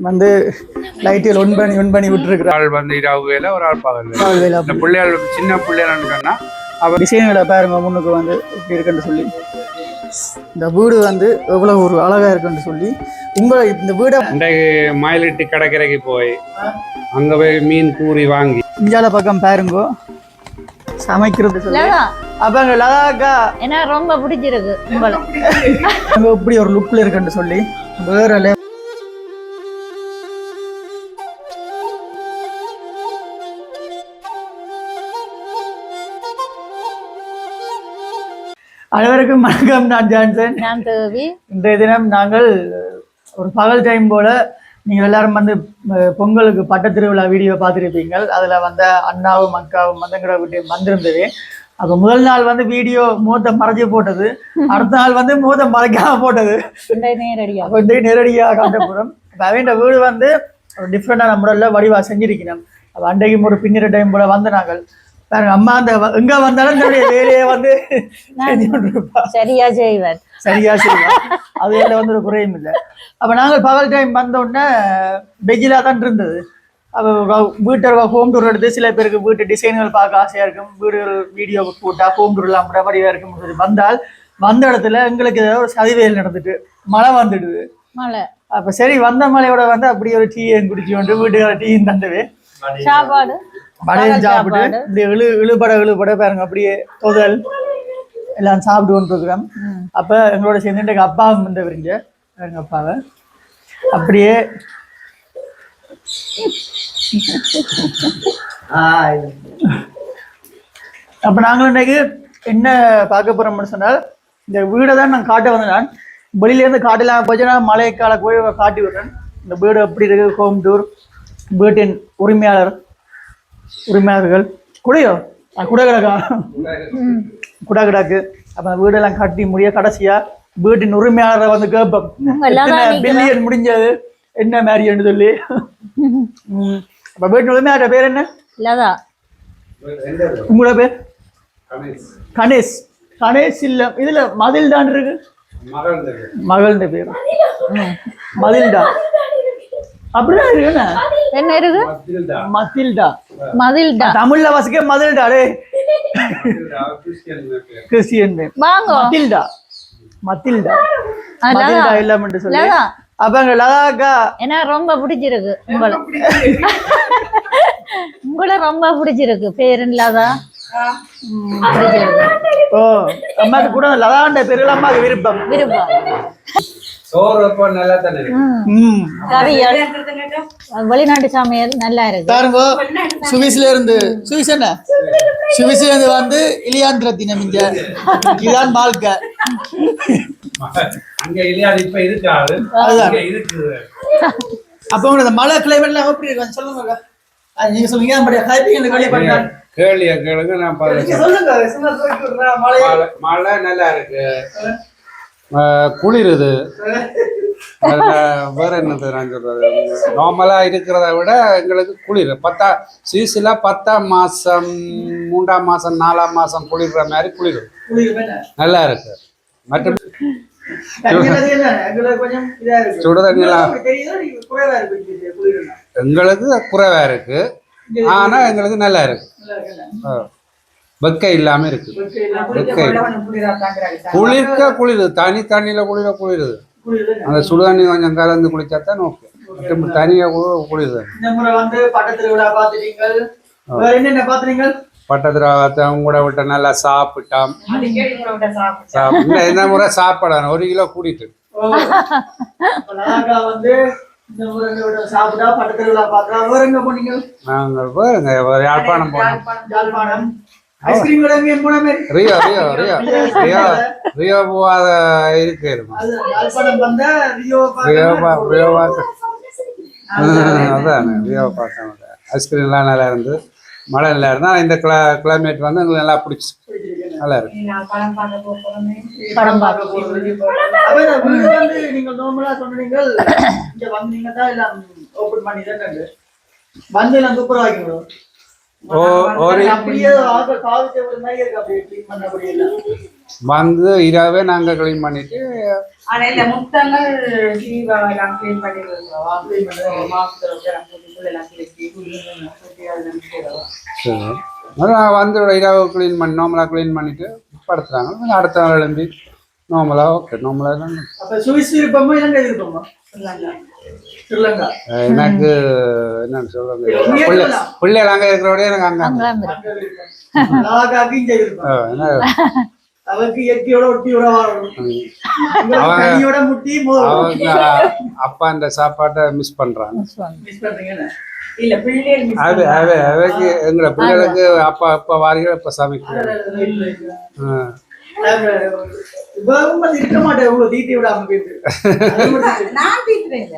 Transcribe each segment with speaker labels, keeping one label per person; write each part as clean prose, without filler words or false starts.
Speaker 1: வந்து லைட்டில் ஒன் பண்ணி விட்டுருக்குறாள்.
Speaker 2: ஆள் வந்து இரவு வேலை ஒரு ஆள் பகல் வேலை. இந்த பிள்ளைகள் சின்ன பிள்ளைகள்னு சொன்னா
Speaker 1: அவள் டிசைன்களை பாருங்க முன்னுக்கு வந்து இப்படி இருக்குன்னு சொல்லி இந்த வீடு வந்து எவ்வளோ ஒரு அழகா இருக்குன்னு சொல்லி உங்களை இந்த வீடை
Speaker 2: இன்றைக்கு மயிலிட்டு கடற்கரைக்கு போய் அங்கே போய் மீன் கூறி வாங்கி
Speaker 1: இஞ்சால பக்கம் பாருங்கோ சமைக்கிறது சொல்லி அப்பங்க லதாக்கா
Speaker 3: ஏன்னா ரொம்ப பிடிச்சிருக்கு
Speaker 1: அங்கே இப்படி ஒரு லுக்கில் இருக்குன்னு சொல்லி வேற அனைவருக்கும் வணக்கம். நான் ஜான்சன்.
Speaker 3: நான் தேவி.
Speaker 1: இன்றைய தினம் நாங்கள் ஒரு பகல் டைம் போல நீங்கள் எல்லாரும் வந்து பொங்கலுக்கு பட்டத்திருவிழா வீடியோ பார்த்துருப்பீங்க. அதில் வந்த அண்ணாவும் அக்காவும் மந்தங்கட வீட்டு வந்திருந்தது. அப்போ முதல் நாள் வந்து வீடியோ மூத்த மறைச்சி போட்டது, அடுத்த நாள் வந்து மூத்த மறைக்காம போட்டது. அப்போ இந்த நேரடியாக காட்டப்படும். இப்போ அவன் வீடு வந்து ஒரு டிஃப்ரெண்டான முறையில் வடிவாக செஞ்சிருக்கணும். அப்போ அன்றைக்கும் ஒரு பின்னிற டைம் போல வந்து நாங்கள் அம்மா அந்த எங்க வந்தாலும் என்னுடைய வேலையை வந்து
Speaker 3: சரியா செய்வார்
Speaker 1: அதுல வந்து ஒரு குறையும் இல்லை. அப்ப நாங்கள் பகல் டைம் வந்தோடனே வெஜிலா தான் இருந்தது. அப்போ வீட்டை ஹோம் டூர் எடுத்து சில பேருக்கு வீட்டு டிசைன்கள் பார்க்க ஆசையா இருக்கும், வீடுகள் வீடியோ போட்டா ஹோம் டூர் எல்லாம் வடிவா இருக்கும் சொல்லி வந்தால் வந்த இடத்துல எங்களுக்கு ஏதாவது ஒரு சதிவேல் நடந்துட்டு மழை வந்துடுது.
Speaker 3: மழை
Speaker 1: அப்ப சரி வந்த மழையோட வந்து அப்படி ஒரு டீயும் குடிச்சு கொண்டு வீட்டுக்கு டீயும் தந்தது,
Speaker 3: சாப்பாடு
Speaker 1: வடையும் சாப்பிட்டு இப்படி இழுபட பாருங்க அப்படியே தொதல் எல்லாம் சாப்பிட்டு கொண்டு இருக்கிறோம். அப்ப எங்களோட சேர்ந்து அப்பாவும் வந்து விரிஞ்ச எங்க அப்பாவை அப்படியே அப்ப நாங்களும் இன்னைக்கு என்ன பார்க்க போறோம்னு சொன்னால் இந்த வீடை தான் நான் காட்ட வந்தேன். நான் வெளியில இருந்து காட்டலாம் போச்சுன்னா மழைக்கால போய் காட்டி விடுறேன். இந்த வீடு எப்படி இருக்கு, ஹோம் டூர், வீட்டின் உரிமையாளர்கள் குடையோ குடகிடக்கா குடகிடாக்கு. அப்ப வீடெல்லாம் கட்டி முடிய கடைசியா வீட்டின் உரிமையாளரை வந்து கேட்போம் பில்லியன் முடிஞ்சது என்ன மாதிரின்னு சொல்லி. அப்ப வீட்டின் உரிமையாளர் பேர் என்ன?
Speaker 3: லதா.
Speaker 1: உங்களோட பேர்? கணேஷ். கணேஷ் இல்ல இதுல மதில் தான் இருக்கு, மகள்ன்ற பேர் மதில்டா. அப்படிதான் இருக்கு.
Speaker 3: என்ன இருக்கு?
Speaker 1: மதில்டா.
Speaker 3: மதில்டா
Speaker 1: தமிழ்ல வாசிக்க மதில்டா. டே கிறிஸ்டியன் பேர் மதில்டா. மதில்டா மதில்டா இல்லன்னு சொல்லி அப்பங்க லதாக்கா
Speaker 3: ஏன்னா ரொம்ப பிடிச்சிருக்கு உங்களை ரொம்ப பிடிச்சிருக்கு பேரு லதா.
Speaker 1: ஓ அம்மாக்கு கூட லதாண்ட பேரு அம்மாக்கு விருப்பம்.
Speaker 3: வெளிநாட்டு சமையல் நல்லா இருக்கு
Speaker 1: பாருங்க. சுவிஸ்ல இருந்து வந்து இலியாந்திரத்தினம் இங்க இதான் வாழ்க்கை. அப்ப உங்களுக்கு மழை கிளைமேட்ல எப்படி இருக்கு சொல்லுங்க. நீங்க சொல்லுங்க.
Speaker 2: கேளுங்க நான் மழை நல்லா இருக்கு, குளிருது. வேற என்னது நான் சொல்றது, நார்மலா இருக்கிறத விட எங்களுக்கு குளிர் சீசில 10ஆம் மாசம் 3ஆம் மாசம் 4ஆம் மாசம் குளிர்ற மாதிரி குளிரும், நல்லா இருக்கு. மற்றும் சுடுதண்ணிலாம் எங்களுக்கு குறைவா இருக்கு, ஆனா எங்களுக்கு நல்லா இருக்கு. வெக்கை இல்லாம இருக்கு. வெக்கை குளிருது, தண்ணியில குளிருது. அந்த சுடுதண்ணி கொஞ்சம் கலந்து குளிச்சாத்தான் ஓகே. தனியா குளிருது. பட்டத்துல அவங்க கூட விட்ட நல்லா சாப்பிட்டான். இந்த முறை சாப்பிடணும் 1 கிலோ கூட்டிட்டு. நாங்கள் பாருங்க யாழ்ப்பாணம் போனோம். ரியோ போவாத இருக்கு. அதான் ரியோ பார்க்க ஐஸ்கிரீம்லாம் நல்லா இருந்து, மழை நல்லா இருந்தா இந்த கிளைமேட் வந்து எங்களுக்கு நல்லா பிடிச்சி நல்லா இருக்கு. வந்து இரவே நாங்கள் க்ளீன் பண்ணிட்டு
Speaker 4: ஆனா இல்ல முத்தங்கள் தீபாவெல்லாம் கிளீன் பண்ணி வருவோம் மாசத்துல எல்லாம்
Speaker 2: சரி அதான் வந்து இரவு க்ளீன் பண்ணி நார்மலாக க்ளீன் பண்ணிட்டு படுத்துறாங்க அடுத்த நாள் எழும்பி நார்மலாக ஓகே நார்மலாக
Speaker 1: அப்ப சுவிஸ் விருப்பமா இலங்கை விருப்பமா ஸ்ரீலங்கா
Speaker 2: எனக்கு என்னன்னு சொல்றது பிள்ளைகள் அங்கே இருக்கிறோடய எனக்கு அங்கே
Speaker 1: அழகாக இங்க விருப்பம்
Speaker 2: என்ன
Speaker 1: அவருக்கு இயற்கையோட ஒட்டி உறவாடணும் முட்டி
Speaker 2: அவங்க அப்பா அந்த சாப்பாட்டை மிஸ் பண்றாங்க
Speaker 1: மிஸ் பண்றீங்க
Speaker 4: இல்ல பிள்ளைகள்
Speaker 2: அவைக்கு எங்களை பிள்ளைகளுக்கு அப்பா அப்பா வாரிகள் இப்ப சமைக்கிறோம்
Speaker 1: இருக்க மாட்டேன் இவ்வளவு தீட்டி விடாம போயிட்டு
Speaker 4: நான் தீட்டுறேன்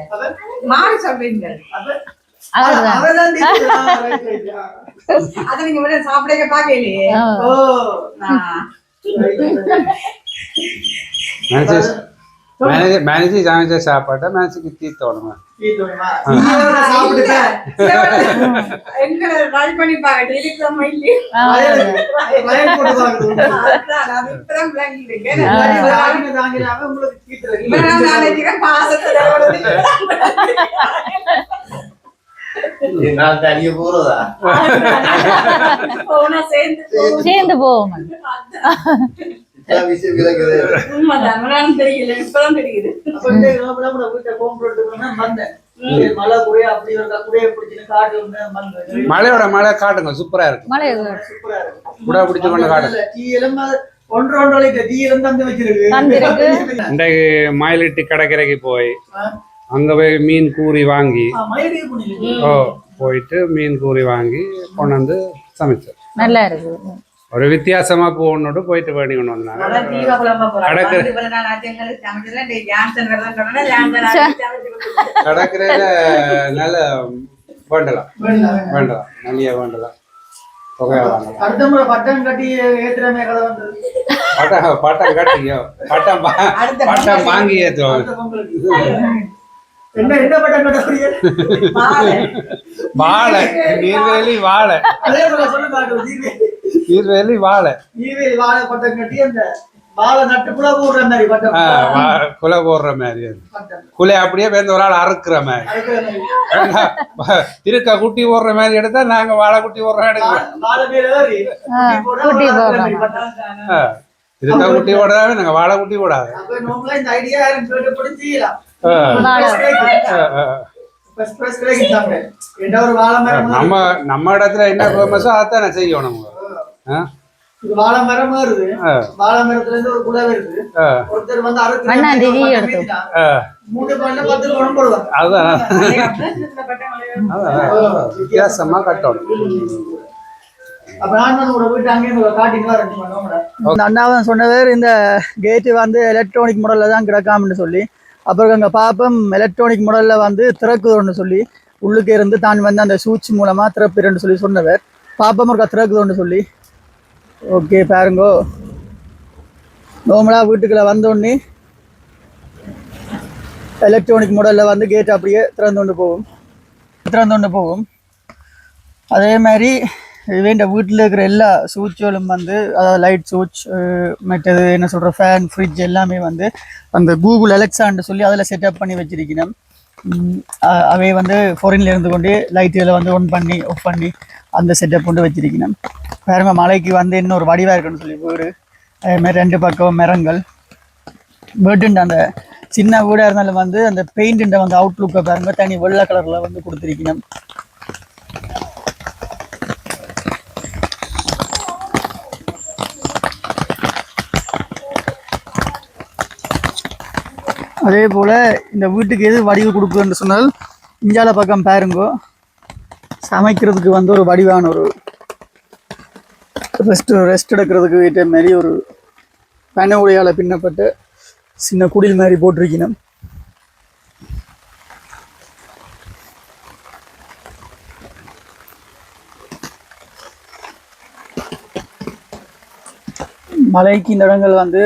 Speaker 4: மாறி சொல்றீங்க
Speaker 1: அவர்தான்
Speaker 4: அதை நீங்க விட சாப்பிட பாக்கலையே
Speaker 2: மேனேஜ் சமைச்ச சாப்பாட்டை மேனேஜுக்கு தீத்தோணுமா
Speaker 4: எங்களை ட்ரை பண்ணி பாருங்க இருக்கிறோமா இல்லையா
Speaker 3: சேர்ந்து போவோம்
Speaker 4: தெரியல இப்பதான் தெரியுது
Speaker 1: மழை குறைய அப்படி குறைய பிடிச்சின்னு காட்டு
Speaker 2: மழையோட மழை காட்டுங்க சூப்பரா இருக்கு
Speaker 3: மழை
Speaker 1: சூப்பரா இருக்கும்
Speaker 2: கூட பிடிச்ச கொண்டு காட்டுங்க
Speaker 1: டீயிலும் ஒன்றரை டீயிலும் தந்து வச்சிருக்கு
Speaker 2: இன்றைக்கு மயிலிட்டு கடற்கரைக்கு போய் அங்க போய் மீன் கூறி வாங்கி போயிட்டு மீன் கூறி வாங்கி கொண்டு வந்து சமைச்சோம்
Speaker 3: நல்லா இருக்கு
Speaker 2: ஒரு வித்தியாசமா போகணுட்டு போயிட்டு பண்ணி கொண்டு வந்தாங்க கடற்கரையில நல்ல வேண்டலாம் நல்ல வேண்டலாம் தொகையா வாங்கலாம்
Speaker 1: அடுத்த முறை பட்டம் கட்டி ஏத்துறமே கதை வந்தது
Speaker 2: பட்டம் கட்டியோ பட்டம் வாங்கி ஏற்றுவோம்
Speaker 1: என்ன என்ன பட்டம் கட்டக்கூடிய
Speaker 2: வாழை நீர்வேலி வாழை
Speaker 1: அதே போல சொல்ல மாட்டோம்
Speaker 2: நீர்வேலி வாழை
Speaker 1: வாழை பட்டம் கட்டி அந்த வாழை நட்டு குலை போடுற மாதிரி பட்டம்
Speaker 2: குலை போடுற மாதிரி குலை அப்படியே பேருந்து ஒரு ஆள் அறுக்குற மாதிரி திருக்க குட்டி போடுற மாதிரி எடுத்தா நாங்க வாழை குட்டி போடுறோம் எடுக்கிறோம் திருக்க குட்டி போடாது நாங்க வாழை குட்டி போடாது
Speaker 1: இந்த ஐடியா செய்யலாம்
Speaker 2: நம்ம இடத்துல என்ன ஃபேமஸோ அதானே செய்யணும்
Speaker 1: வாழை மரம் வருது வாழை மரத்துல இருந்து ஒரு குலை வருது ஒருத்தர் வந்து
Speaker 2: வித்தியாசமா கட்டணும்
Speaker 1: அண்ணாவன் சொன்னவர் இந்த கேட்டு வந்து எலக்ட்ரானிக் மாடல்ல தான் கிடக்காமன்னு சொல்லி அப்புறம் அங்கே பாப்பம் எலக்ட்ரானிக் மாடலில் வந்து திறக்குதோன்னு சொல்லி உள்ளுக்கு இருந்து தான் வந்து அந்த சூட்ச் மூலமாக திறப்பிறன்னு சொல்லி சொன்னவர் பாப்பம் இருக்கா திறக்குதோன்னு சொல்லி ஓகே பாருங்கோ நார்மலாக வீட்டுக்குள்ளே வந்தோடனே எலக்ட்ரானிக் மாடலில் வந்து கேட் அப்படியே திறந்து கொண்டு போகும் அதே மாதிரி வேண்ட வீட்டில் இருக்கிற எல்லா சுவிட்சுகளும் வந்து அதாவது லைட் சுவிட்ச் மற்றது என்ன சொல்கிற ஃபேன் ஃப்ரிட்ஜ் எல்லாமே வந்து அந்த கூகுள் அலெக்சான்னு சொல்லி அதில் செட்டப் பண்ணி வச்சிருக்கணும் அவை வந்து ஃபாரின்ல இருந்து கொண்டு லைட்டுகளை வந்து ஆன் பண்ணி ஆஃப் பண்ணி அந்த செட்டப் கொண்டு வச்சிருக்கணும் பாருங்க மலைக்கு வந்து இன்னொரு வடிவாக இருக்குன்னு சொல்லி வீடு அதேமாதிரி ரெண்டு பக்கம் மரங்கள் வீட்டுண்ட அந்த சின்ன வீடாக இருந்தாலும் வந்து அந்த பெயிண்ட்டுண்ட வந்து அவுட்லுக்கை பாருங்க தனி வெள்ளை கலரில் வந்து கொடுத்துருக்கணும் அதே போல் இந்த வீட்டுக்கு எது வடிவு கொடுக்குதுன்னு சொன்னால் இஞ்சால பக்கம் பாருங்கோ சமைக்கிறதுக்கு வந்து ஒரு வடிவான ஒரு ரெஸ்ட் எடுக்கிறதுக்கு வீட்டை மாதிரி ஒரு பனை உடையால் பின்னப்பட்ட சின்ன குடில் மாதிரி போட்டிருக்கணும் மலைக்கு இந்த இடங்கள் வந்து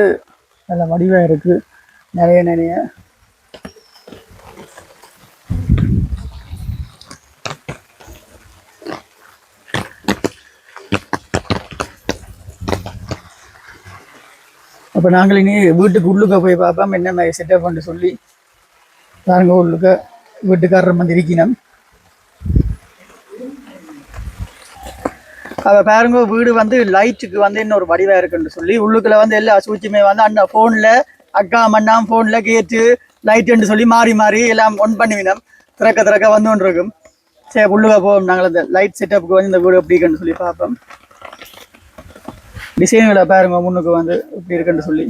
Speaker 1: நல்ல வடிவாக இருக்குது நிறைய அப்போ நாங்கள் இனி வீட்டுக்கு உள்ளுக்க போய் பார்ப்போம் என்ன மாதிரி செட்டப் பண்ணி சொல்லி பாருங்க. உள்ளுக்க வீட்டுக்காரர் வந்து இருக்கணும். அதை பாருங்க வீடு வந்து லைட்டுக்கு வந்து இன்னொரு வடிவாக இருக்குன்னு சொல்லி உள்ளுக்குள்ள வந்து எல்லா சூழ்ச்சியுமே வந்து அண்ணா ஃபோனில் அக்கா மண்ணாம் ஃபோனில் கேட்டு லைட்டுன்னு சொல்லி மாறி மாறி எல்லாம் ஒன் பண்ணிவினோம். திறக்க வந்து ஒன்று இருக்கும். சரி உள்ளுக்க போவோம். நாங்கள் அந்த லைட் செட்டப்புக்கு வந்து இந்த வீடு எப்படி இருக்குன்னு சொல்லி பார்ப்போம். டிசைன்களை பாருங்க முன்னுக்கு வந்து எப்படி இருக்குன்னு சொல்லி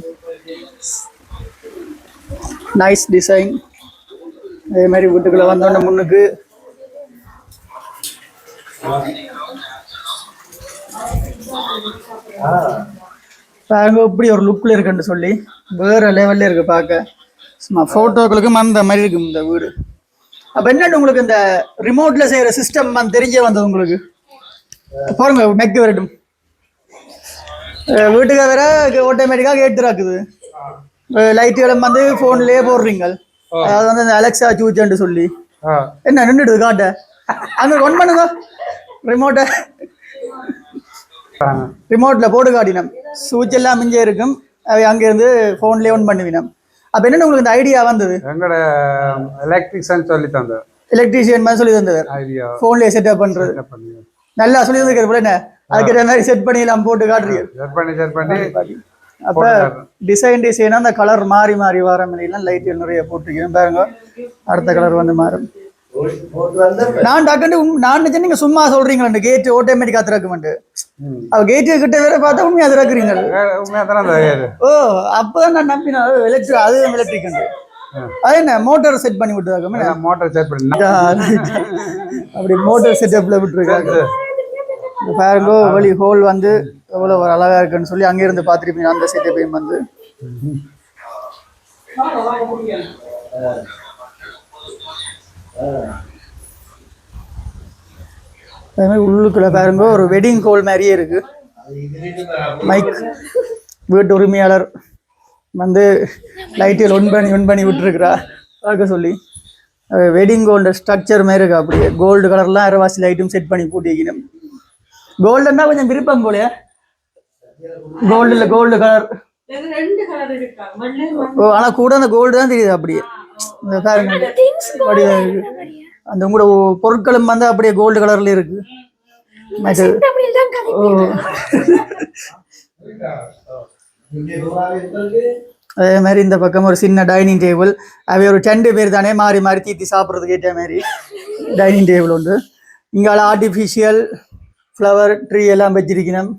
Speaker 1: நைஸ் டிசைன். அதே மாதிரி வீட்டுக்குள்ள வந்தோடனே முன்னுக்கு பாருங்க இப்படி ஒரு லுக்கில் இருக்குன்னு சொல்லி வேற லெவல்ல இருக்கு பார்க்க. சும்மா ஃபோட்டோக்களுக்கும் அந்த மாதிரி இருக்கும் இந்த வீடு. அப்போ என்னன்னு உங்களுக்கு இந்த ரிமோட்ல செய்யற சிஸ்டம் தெரிஞ்சே வந்தது உங்களுக்கு பாருங்க. மெக்கு வரட்டும் வீட்டுக்கு வேற ஆட்டோமேட்டிக்காக கேட்டுராக்குது. லைட்டுகளும் வந்து ஃபோன்லேயே போடுறீங்க. அதாவது வந்து இந்த அலெக்ஸா சூச்சன்னு சொல்லி என்ன நின்றுடுது காட்ட அங்கே ஒன் பண்ணுங்க. ரிமோட்ல போட்டு காட்டினோம். சூச் எல்லாம் மிஞ்சே இருக்கும். அங்கேருந்து ஃபோன்லேயே ஒன் பண்ணுவினோம். அப்போ என்னென்ன உங்களுக்கு இந்த ஐடியா வந்தது?
Speaker 2: எங்களோட எலக்ட்ரிஷியன் சொல்லி தந்தது.
Speaker 1: எலக்ட்ரிஷியன் மாதிரி சொல்லி தந்தது. ஃபோன்லேயே செட்டப் பண்ணுறது நல்லா சொல்லி தந்துருக்காரு போல. என்ன அதுக்கு மாதிரி செட் பண்ணி எல்லாம் போட்டு காட்டுறீங்க.
Speaker 2: செட் பண்ணி
Speaker 1: அப்போ டிசைனா அந்த கலர் மாறி மாறி வர மாதிரிலாம் லைட் நிறைய போட்டிருக்கேன் பாருங்க. அடுத்த கலர் வந்து மாறும். நான் டாக்டர் நான் நினைச்சேன் நீங்க சும்மா சொல்றீங்களா இந்த கேட் ஆட்டோமேட்டிக்கா திறக்குமெண்டு. அவ கேட்டு கிட்ட வேற பார்த்தா உண்மையா திறக்குறீங்க. ஓ அப்பதான் நான் நம்பினேன் எலக்ட்ரிக். அது எலக்ட்ரிக் அது என்ன மோட்டார் செட் பண்ணி விட்டுருக்காங்க.
Speaker 2: மோட்டார் செட் பண்ணி
Speaker 1: அப்படி மோட்டார் செட்டப்ல விட்டுருக்காங்க. பாருங்கோ வழி ஹோல் வந்து எவ்வளவு ஒரு அழகா இருக்குன்னு சொல்லி அங்கிருந்து பார்த்துருப்பீங்க. அந்த செட்டப்பையும் வந்து அதே மாதிரி உள்ளுக்குள்ள பாருங்க ஒரு வெட்டிங் ஹால் மாதிரியே இருக்கு. மைக் வீட்டு உரிமையாளர் வந்து லைட்டில் ஒன் பண்ணி விட்டுருக்குறா பார்க்க சொல்லி. வெட்டிங் ஹால் ஸ்ட்ரக்சர் மாதிரி இருக்கு. அப்படியே கோல்டு கலர்லாம் அரைவாசி லைட்டும் செட் பண்ணி போட்டு வைக்கணும். கோல்டுன்னா கொஞ்சம் விருப்பம் போலையா? கோல்டு இல்லை கோல்டு கலர். ஓ ஆனால் கூட அந்த கோல்டு தான் தெரியுது. அப்படியே பாருங்க அப்படியே இருக்கு. அந்த உங்களோட பொருட்களும் வந்து அப்படியே கோல்டு கலர்ல இருக்கு. அதே மாதிரி இந்த பக்கம் ஒரு சின்ன டைனிங் டேபிள். அவை ஒரு 2 பேர் தானே மாறி மாறி தீத்தி சாப்பிட்றதுக்கு ஏற்ற மாதிரி டைனிங் டேபிள் உண்டு. இங்கால ஆர்டிஃபிஷியல் ஃப்ளவர் ட்ரீ எல்லாம் வச்சிருக்கணும்.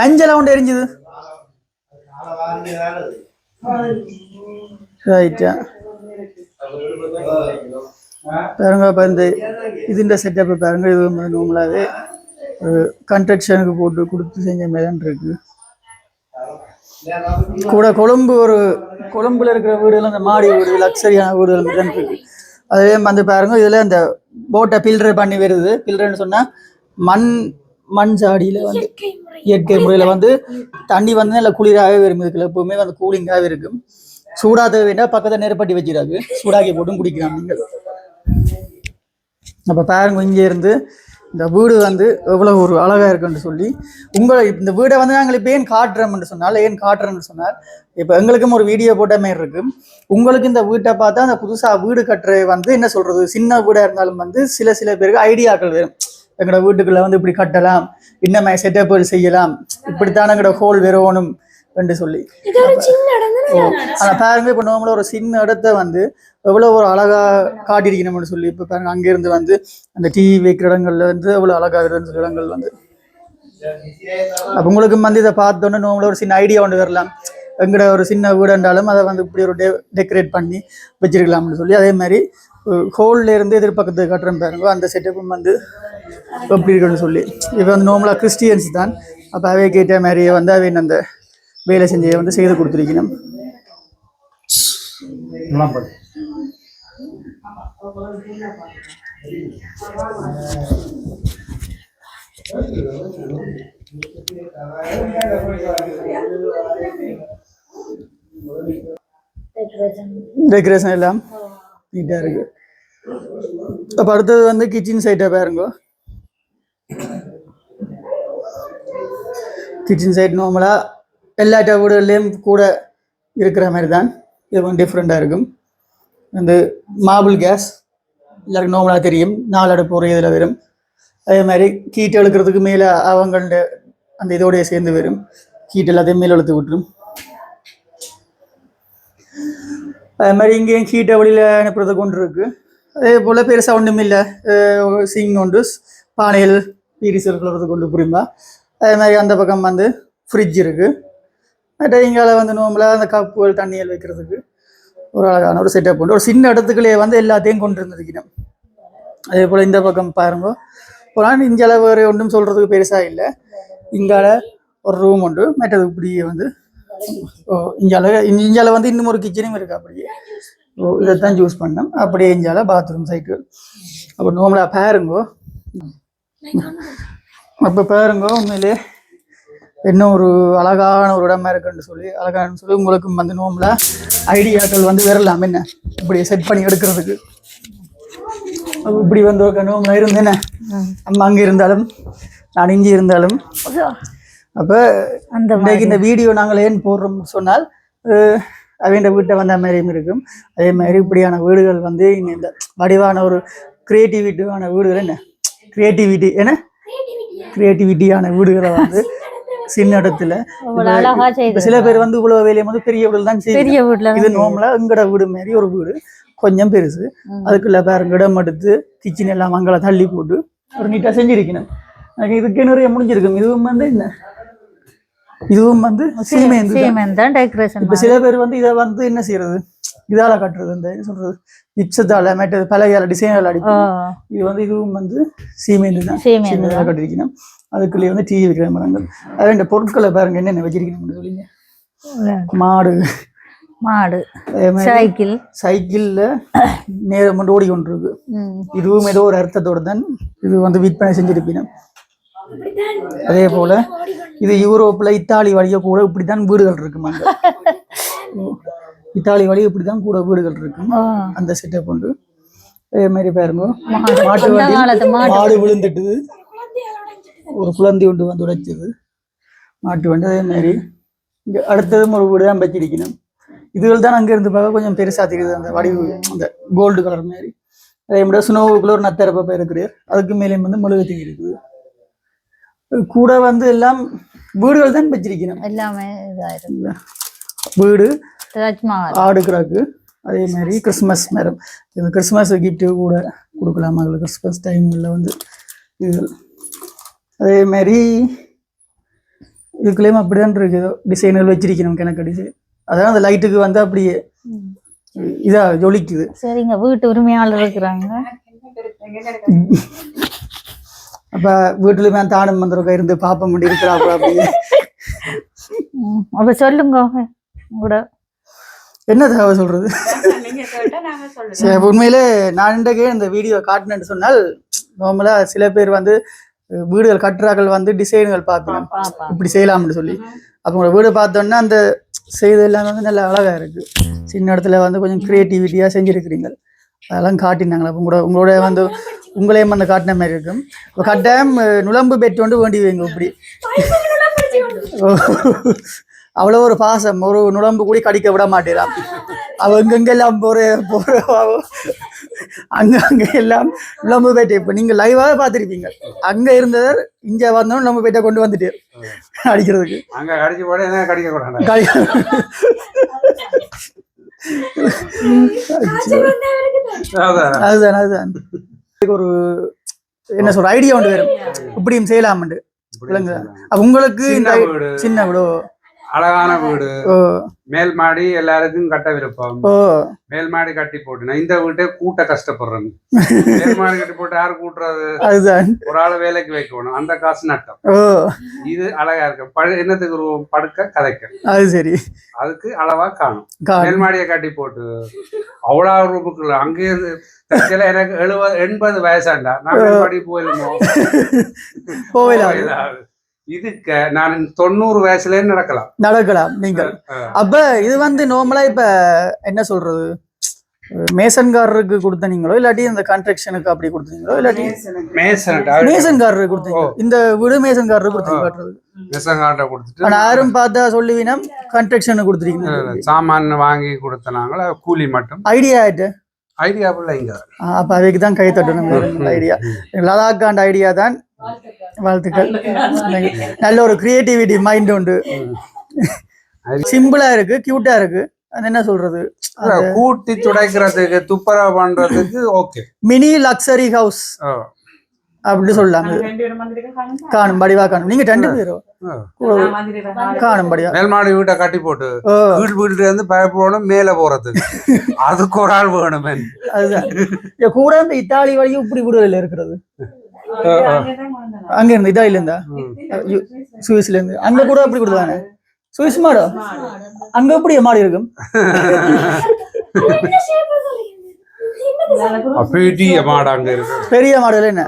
Speaker 1: மஞ்சள் ஒன்று எரிஞ்சுது. ரைட்டா பாருங்க. இப்போ இந்த இதுன்ற செட்டப்பை பாருங்க. இது நார்மலாகவே கன்ஸ்ட்ரக்ஷனுக்கு போட்டு கொடுத்து செஞ்ச மாதிரி தான் இருக்கு. கூட கொழும்புல இருக்கிற வீடுகள் அந்த மாடி வீடு லக்ஸரியான வீடுகள் தான் இருக்கு. அதே வந்து பாருங்க இதில் இந்த போட்டை பில்டர் பண்ணி வருது. பில்டர்னு சொன்னால் மண் சாடியில் வந்து இயற்கை முறையில் வந்து தண்ணி வந்து நல்ல குளிராகவே வரும். இதுக்குள்ள எப்பவுமே வந்து கூலிங்காகவே இருக்கும். சூடாக வேண்டாம் பக்கத்தில் நெருப்பட்டி வச்சிடாது. சூடாக்கி போட்டும் குடிக்கலாம் நீங்கள். அப்போ பாருங்க இங்கே இருந்து இந்த வீடு வந்து எவ்வளோ ஒரு அழகாக இருக்குன்னு சொல்லி உங்களை இந்த வீடை வந்து நாங்கள் இப்போ ஏன் காட்டுறோம்னு சொன்னால் இப்போ எங்களுக்கும் ஒரு வீடியோ போட்ட மாதிரி இருக்கு. உங்களுக்கு இந்த வீட்டை பார்த்தா அந்த புதுசாக வீடு கட்டுற வந்து என்ன சொல்கிறது சின்ன வீடாக இருந்தாலும் வந்து சில பேருக்கு ஐடியாக்கள் வரும். எங்களோட வீட்டுக்குள்ளே வந்து இப்படி கட்டலாம், இன்னமே செட்டப்புகள் செய்யலாம், இப்படித்தான் எங்களோட ஹோல் வரணும் என்று சொல்லி. ஆனால் பாருங்க இப்போ நார்மலாக ஒரு சின்ன இடத்த வந்து எவ்வளோ ஒரு அழகாக காட்டியிருக்கணும்னு சொல்லி. இப்போ பாருங்க அங்கேருந்து வந்து அந்த டிவி வைக்கிற இடங்கள்ல வந்து எவ்வளோ அழகாக இருக்குன்னு சொல்லி இடங்கள் வந்து. அப்போ உங்களுக்கு வந்து இதை பார்த்தோன்னே நார்மலாக ஒரு சின்ன ஐடியா ஒன்று வரலாம். எங்கட ஒரு சின்ன வீடு இருந்தாலும் அதை வந்து இப்படி ஒரு டெக்கரேட் பண்ணி வச்சிருக்கலாம்னு சொல்லி. அதே மாதிரி ஹோல்ல இருந்து எதிர்பக்கத்துக்கு கட்டுறேன் பாருங்க. அந்த செட்டப்பும் வந்து எப்படி இருக்குன்னு சொல்லி. இப்போ வந்து நார்மலாக கிறிஸ்டியன்ஸ் தான். அப்போ அவை கேட்ட மாதிரியே வந்து அவை அந்த வேலை செஞ்சு வந்து செய்து கொடுத்துருக்கணும். டெக்கரேஷன் எல்லாம் நீட்டாக இருக்கு. அப்போ அடுத்தது வந்து கிச்சன் சைட்டை பாருங்க. கிச்சன் சைட் நார்மலாக எல்லா வீடுகள்லேயும் கூட இருக்கிற மாதிரி தான். இது கொஞ்சம் டிஃப்ரெண்ட்டாக இருக்கும். வந்து மார்பிள் கேஸ் எல்லாருக்கும் நார்மலாக தெரியும், 4 அடுப்பு ஒரு இதில் வரும். அதே மாதிரி கீட்டு இழுக்கிறதுக்கு மேலே அவங்கள்ட அந்த இதோடைய சேர்ந்து வரும். கீட்டு எல்லாத்தையும் மேலே இழுத்து விட்டுரும். அதே மாதிரி இங்கேயும் கீட்டை வழியில் அனுப்புறது கொண்டு இருக்கு. அதே போல் பெருசாக ஒன்றும் இல்லை, சிங் உண்டு, பானைகள் பீரிசல் கலறது கொண்டு புரியுமா. அதே மாதிரி அந்த பக்கம் வந்து ஃப்ரிட்ஜ் இருக்குது. டைனிங்கால வந்து நார்மலாக அந்த கப்புகள் தண்ணிகள் வைக்கிறதுக்கு ஒரு அழகான ஒரு செட்டப் உண்டு. ஒரு சின்ன இடத்துக்குள்ளே வந்து எல்லாத்தையும் கொண்டு இருந்திருக்கணும். அதே போல் இந்த பக்கம் பாருங்க, போனால் இஞ்சால வேறு ஒன்றும் சொல்கிறதுக்கு பெருசாக இல்லை. இங்கால ஒரு ரூம் உண்டு, மற்றது இப்படியே வந்து இஞ்சால வந்து இன்னும் ஒரு கிச்சனும் இருக்குது. அப்படியே இதைத்தான் சூஸ் பண்ணோம். அப்படியே இஞ்சால பாத்ரூம் சைட்டு. அப்போ நார்மலாக பாருங்கோ. அப்போ பாருங்க, உண்மையிலே இன்னும் ஒரு அழகான ஒரு இடமா இருக்குன்னு சொல்லி உங்களுக்கு வந்து நார்மலாக ஐடியாக்கள் வந்து வரலாம். என்ன இப்படி செட் பண்ணி எடுக்கிறதுக்கு இப்படி வந்து ஒரு நோம்புல இருந்தேன்னு அம்மா அங்கே இருந்தாலும் நான் இங்கே இருந்தாலும். அப்போ இன்றைக்கு இந்த வீடியோ நாங்கள் ஏன் போடுறோம்னு சொன்னால், அவங்க வீட்டை வந்த மாதிரியும் இருக்கும். அதே மாதிரி இப்படியான வீடுகள் வந்து இங்கே இந்த வடிவான ஒரு கிரியேட்டிவிட்டியான வீடுகள், என்ன கிரியேட்டிவிட்டியான வீடுகளை வந்து சின்ன இடத்துல சில பேர் வந்து இவ்வளவு வேலையை வந்து பெரிய வீடு தான் செய்யும். இது நார்மலா எங்கட வீடு மாதிரி ஒரு வீடு கொஞ்சம் பெருசு, அதுக்குள்ள பாருங்க இடம் எடுத்து கிச்சன் எல்லாம் அங்கே தள்ளி போட்டு ஒரு நீட்டா செஞ்சிருக்கணும். இதுக்கு நிறைய முடிஞ்சிருக்கும். இதுவும் வந்து டெக்கரேஷன். இப்ப சில பேர் வந்து இதை வந்து என்ன செய்யறது, இதால கட்டுறது, இந்த என்ன சொல்றது, இப்சத்தால மேட்டது பலகையால டிசைனால அடிக்கும். இது வந்து இதுவும் வந்து சீமெண்ட் தான், சீமெண்ட் கட்டிருக்கணும். அதுக்குள்ளேயே வந்து டிவி வைக்கிற மரங்கள். அது இந்த பொருட்களை பாருங்க என்னென்ன வச்சிருக்கணும் சொல்லிங்க. மாடு சைக்கிள்ல நேரம் மட்டும் ஓடி கொண்டு இருக்கு. இதுவும் ஏதோ ஒரு அர்த்தத்தோடு தான் இது வந்து விற்பனை செஞ்சிருப்பினும். அதே போல இது யூரோப்ல இத்தாலி வழிய கூட இப்படித்தான் வீடுகள் இருக்குமாங்க. இத்தாலி வழி இப்படிதான் கூட வீடுகள் இருக்கும். அந்த செட்டப் உண்டு. அதே மாதிரி பாருங்க, மாடு விழுந்துட்டுது, ஒரு குழந்தை ஒன்று வந்து உடைச்சது மாட்டு வண்டி. அதே மாதிரி இங்கே அடுத்ததும் ஒரு வீடு தான் வச்சிருக்கணும். இதுகள் தான் அங்கே இருந்து பார்க்க கொஞ்சம் பெருசாக தெரியுது, அந்த வடிவு அந்த கோல்டு கலர் மாதிரி. அதே மாதிரி ஸ்னோவுக்குள்ள ஒரு நத்தரப்பா இருக்கிறார். அதுக்கு மேலேயும் வந்து மெழுகுத்தி இருக்குது. கூட வந்து எல்லாம் வீடுகள் தான் வச்சிருக்கணும். எல்லாமே வீடு, ஆடு கிராக்கு. அதே மாதிரி கிறிஸ்மஸ் மரம், இந்த கிறிஸ்மஸ் கிஃப்ட்டு கூட கொடுக்கலாம் மகளுக்கு கிறிஸ்மஸ் டைம்ல வந்து இதுகள். அதே மாதிரி இதுக்குள்ளேயும் அப்படிதான் இருக்கு, ஏதோ டிசைன்கள் வச்சிருக்கணும், கிணக்கு டிசைன். அதான் அந்த லைட்டுக்கு வந்து அப்படியே இதா ஜொலிக்குது.
Speaker 3: சரிங்க, வீட்டு உரிமையாளர் இருக்கிறாங்க.
Speaker 1: அப்ப வீட்டுலயுமே தானம் மந்திரம் இருந்து பாப்ப முடி இருக்கிறாப்பா அப்படி.
Speaker 3: அப்ப சொல்லுங்க கூட
Speaker 1: என்ன தேவை சொல்றது. உண்மையிலே நான் இன்றைக்கே இந்த வீடியோ காட்டினேன்னு சொன்னால், நார்மலா சில பேர் வந்து வீடுகள் கட்டுறாக்கள் வந்து டிசைன்கள் பார்க்கணும் இப்படி செய்யலாம்னு சொல்லி. அப்போ உங்களோட வீடு பார்த்தோன்னா அந்த செய்து எல்லாம் வந்து நல்ல அழகா இருக்கு. சின்ன இடத்துல வந்து கொஞ்சம் கிரியேட்டிவிட்டியா செஞ்சிருக்கிறீங்க. அதெல்லாம் காட்டினாங்களா உங்களோட வந்து உங்களையும் அந்த காட்டின மாதிரி இருக்கும். இப்போ கட்டாயம் நுழம்பு பெட் வந்து வேண்டி வைங்க. இப்படி அவ்வளோ ஒரு பாசம், ஒரு நுழம்பு கூட கடிக்க விட மாட்டேறான். அவ எங்கெங்கெல்லாம் அங்க எல்லாம் நுழம்பு பேட்டை. இப்ப நீங்க லைவாக பார்த்துருப்பீங்க. அங்க இருந்தவர் இங்க வந்தோம் நுழம்பு பேட்டை கொண்டு வந்துட்டு அடிக்கிறதுக்கு. அதுதான் ஒரு என்ன சொல்ற ஐடியா ஒன்று வரும், இப்படியும் செய்யலாம்ண்டு. உங்களுக்கு சின்ன விடோ
Speaker 2: அழகான வீடு, மேல் மாடி எல்லாருக்கும் கட்ட விருப்பம். மேல் மாடி கட்டி போட்டு இந்த வீட்டை கூட்ட கஷ்டப்படுறேன். மேல் மாடி கட்டி போட்டு யாரு கூட்டுறது? ஒரு ஆளு வேலைக்கு வைக்கணும், அந்த காசு நட்டம். இது அழகா இருக்கு. என்னத்துக்கு படுக்க கதைக்க, அது சரி, அதுக்கு அளவா காணும். மேல் மாடியை கட்டி போட்டு அவ்வளவு ரூபுக்குள்ள அங்கே எனக்கு 70-80 வயசாண்டா நான் மேல் மாடி போயிருந்தோம். இதுக்கு நான் 90 வயசுல நடக்கலாம் நீங்கள். அப்ப இது வந்து நார்மலா இப்ப என்ன சொல்றது,
Speaker 1: மேசன்காரருக்கு கொடுத்தனீங்களோ இல்லாட்டி இந்த கன்ஸ்ட்ரக்ஷனுக்கு அப்படி கொடுத்தீங்களோ இல்லாட்டி
Speaker 2: மேசன்
Speaker 1: மேசன்காரருக்கு கொடுத்தீங்க இந்த வீடு மேசன்காரருக்கு கொடுத்தீங்க
Speaker 2: மேசன்கார்ட்ட கொடுத்துட்டு
Speaker 1: ஆனா யாரும் பார்த்தா சொல்லுவீனா கன்ஸ்ட்ரக்ஷனுக்கு கொடுத்துருக்கீங்க
Speaker 2: சாமான் வாங்கி கொடுத்தனாங்களா கூலி மட்டும்
Speaker 1: ஐடியா ஆயிட்டு
Speaker 2: ஐடியா இல்லைங்க
Speaker 1: அப்ப அவைக்கு தான் கை தட்டணும் ஐடியா லதாக்காண்ட ஐடியா தான் வாழ்த்துக்கள் நல்ல ஒரு கிரியேட்டிவிட்டி மைண்ட் உண்டு சிம்பிளா இருக்கு கியூட்டா இருக்கு அது என்ன சொல்றது
Speaker 2: கூட்டி துடைக்கிறதுக்கு துப்புரவு பண்றதுக்கு ஓகே
Speaker 1: மினி லக்ஸரி ஹவுஸ் அப்படி சொல்லலாம் காணும் படிவா காணும் நீங்க 2 பேரும் காணும் படிவா
Speaker 2: மேல்மாடி வீட்டை கட்டி போட்டு வீட்டுல இருந்து பயப்படணும் மேல போறதுக்கு அதுக்கு ஒரு ஆள் வேணும்
Speaker 1: அதுதான் கூட இந்த இத்தாலி வழியும் இப்படி வீடுகள் இருக்கிறது அங்க இருந்து இத்தாலில இருந்தா சுவிஸ்ல இருந்து அங்க கூட அப்படி கொடுத்தானே சுவிஸ் மாடோ அங்க எப்படி மாடு இருக்கும்
Speaker 2: பெரிய மாடு அங்க இருக்கு
Speaker 1: பெரிய மாடுல என்ன